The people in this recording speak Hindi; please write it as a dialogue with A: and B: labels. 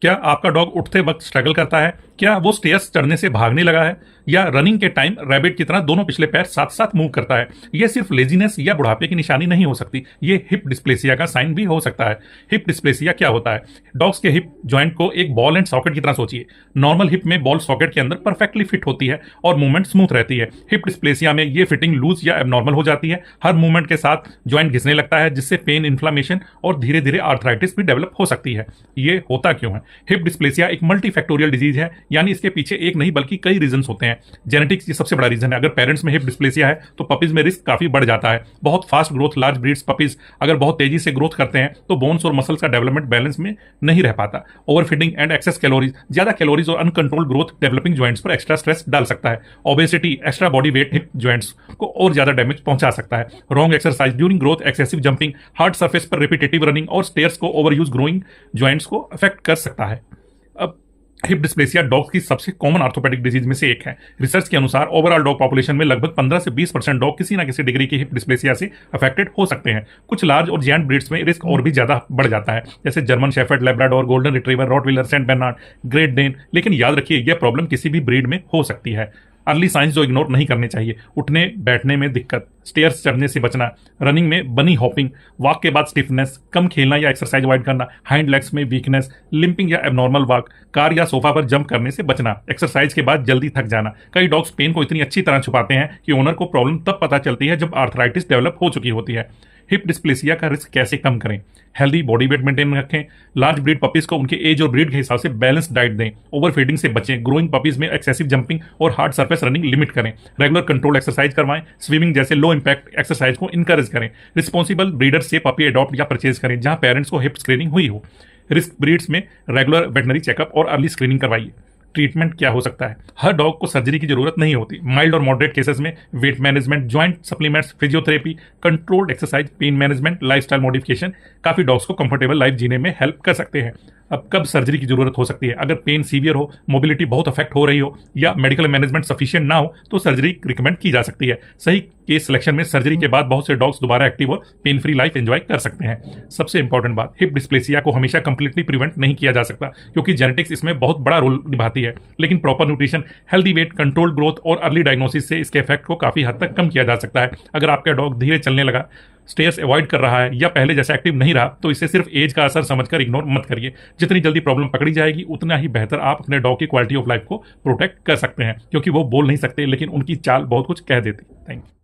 A: क्या आपका डॉग उठते वक्त स्ट्रगल करता है? क्या वो स्टेयर्स चढ़ने से भागने लगा है? या रनिंग के टाइम रैबिट की तरह दोनों पिछले पैर साथ साथ मूव करता है? यह सिर्फ लेजीनेस या बुढ़ापे की निशानी नहीं हो सकती, ये हिप डिस्प्लेसिया का साइन भी हो सकता है। हिप डिस्प्लेसिया क्या होता है? डॉग्स के हिप जॉइंट को एक बॉल एंड सॉकेट की तरह सोचिए। नॉर्मल हिप में बॉल सॉकेट के अंदर परफेक्टली फिट होती है और मूवमेंट स्मूथ रहती है। हिप डिस्प्लेसिया में ये फिटिंग लूज या एबनॉर्मल हो जाती है। हर मूवमेंट के साथ जॉइंट घिसने लगता है, जिससे पेन, इन्फ्लामेशन और धीरे धीरे आर्थराइटिस भी डेवलप हो सकती है। ये होता क्यों है? हिप डिस्प्लेसिया एक मल्टीफैक्टोरियल डिजीज है, यानी इसके पीछे एक नहीं बल्कि कई रीजन होते हैं। जेनेटिक्स ये सबसे बड़ा रीजन है। अगर पेरेंट्स में हिप डिस्प्लेसिया है तो पपीज में रिस्क काफी बढ़ जाता है। बहुत fast growth large breeds puppies अगर बहुत तेजी से ग्रोथ करते हैं तो बोन्स और मसल्स का डेवलपमेंट बैलेंस में नहीं रह पाता। Over feeding and excess calories, ज्यादा कैलोरीज और अनकंट्रोल्ड ग्रोथ डेवलपिंग ज्वाइंट्स पर एक्स्ट्रा स्ट्रेस डाल सकता है। Obesity, extra body weight hip joints को और ज्यादा डैमेज पहुंचा सकता है। Wrong exercise during growth, excessive jumping, hard surface पर रिपीटेटिव रनिंग और स्टेयर्स को ओवर यूज ग्रोइंग ज्वाइंट्स को अफेक्ट कर सकता है। अब हिप डिस्प्लेसिया डॉग्स की सबसे कॉमन आर्थोपेडिक डिजीज में से एक है। रिसर्च के अनुसार ओवरऑल डॉग पॉपुलेशन में लगभग 15 से 20% डॉग किसी ना किसी डिग्री की हिप डिस्प्लेसिया से अफेक्टेड हो सकते हैं। कुछ लार्ज और जायंट ब्रीड्स में रिस्क और भी ज्यादा बढ़ जाता है, जैसे German shepherd, Labrador, golden retriever, Rottweiler, Saint Bernard, Great Dane. लेकिन याद रखिए, यह प्रॉब्लम किसी भी ब्रीड में हो सकती है। अर्ली साइंस जो इग्नोर नहीं करने चाहिए: उठने बैठने में दिक्कत, स्टेयर्स चढ़ने से बचना, रनिंग में बनी हॉपिंग, वॉक के बाद स्टिफनेस, कम खेलना या एक्सरसाइज अवॉइड करना, हाइंड लेग्स में वीकनेस, लिंपिंग या एबनॉर्मल वॉक, कार या सोफा पर जंप करने से बचना, एक्सरसाइज के बाद जल्दी थक जाना। कई डॉग्स पेन को इतनी अच्छी तरह छुपाते हैं कि ओनर को प्रॉब्लम तब पता चलती है जब आर्थराइटिस डेवलप हो चुकी होती है। हिप डिस्प्लेसिया का रिस्क कैसे कम करें? हेल्दी बॉडी वेट मेंटेन रखें। लार्ज ब्रीड पपीज को उनके एज और ब्रीड के हिसाब से बैलेंस डाइट दें। ओवर फीडिंग से बचें। ग्रोइंग पपीज में एक्सेसिव जंपिंग और हार्ड सरफेस रनिंग लिमिट करें। रेगुलर कंट्रोल एक्सरसाइज करवाएं। स्विमिंग जैसे लो इंपैक्ट एक्सरसाइज को इंकरेज करें। रिस्पॉन्सिबल ब्रीडर से पपी अडॉप्ट या परचेज करें जहां पेरेंट्स को हिप स्क्रीनिंग हुई हो। रिस्क ब्रीड्स में रेगुलर वेटनरी चेकअप और अर्ली स्क्रीनिंग करवाइए। ट्रीटमेंट क्या हो सकता है? हर डॉग को सर्जरी की जरूरत नहीं होती। माइल्ड और मॉडरेट केसेस में weight management, joint supplements, physiotherapy, controlled exercise, pain management, lifestyle modification काफी डॉग्स को कंफर्टेबल लाइफ जीने में हेल्प कर सकते हैं। अब कब सर्जरी की जरूरत हो सकती है? अगर पेन सीवियर हो, मोबिलिटी बहुत अफेक्ट हो रही हो या मेडिकल मैनेजमेंट सफिशिएंट ना हो तो सर्जरी रिकमेंड की जा सकती है। सही केस सिलेक्शन में सर्जरी के बाद बहुत से डॉग्स दोबारा एक्टिव और पेन फ्री लाइफ एंजॉय कर सकते हैं। सबसे इंपॉर्टेंट बात, हिप डिस्प्लेसिया को हमेशा कंप्लीटली प्रिवेंट नहीं किया जा सकता, क्योंकि जेनेटिक्स इसमें बहुत बड़ा रोल निभाती है। लेकिन proper nutrition, healthy weight, controlled growth और अर्ली डायग्नोसिस से इसके इफेक्ट को काफी हद तक कम किया जा सकता है। अगर आपका डॉग धीरे चलने लगा, स्टेयर्स अवॉइड कर रहा है या पहले जैसा एक्टिव नहीं रहा, तो इसे सिर्फ एज का असर समझकर इग्नोर मत करिए। जितनी जल्दी प्रॉब्लम पकड़ी जाएगी उतना ही बेहतर आप अपने डॉग की क्वालिटी ऑफ लाइफ को प्रोटेक्ट कर सकते हैं, क्योंकि वो बोल नहीं सकते लेकिन उनकी चाल बहुत कुछ कह देती है। Thank you.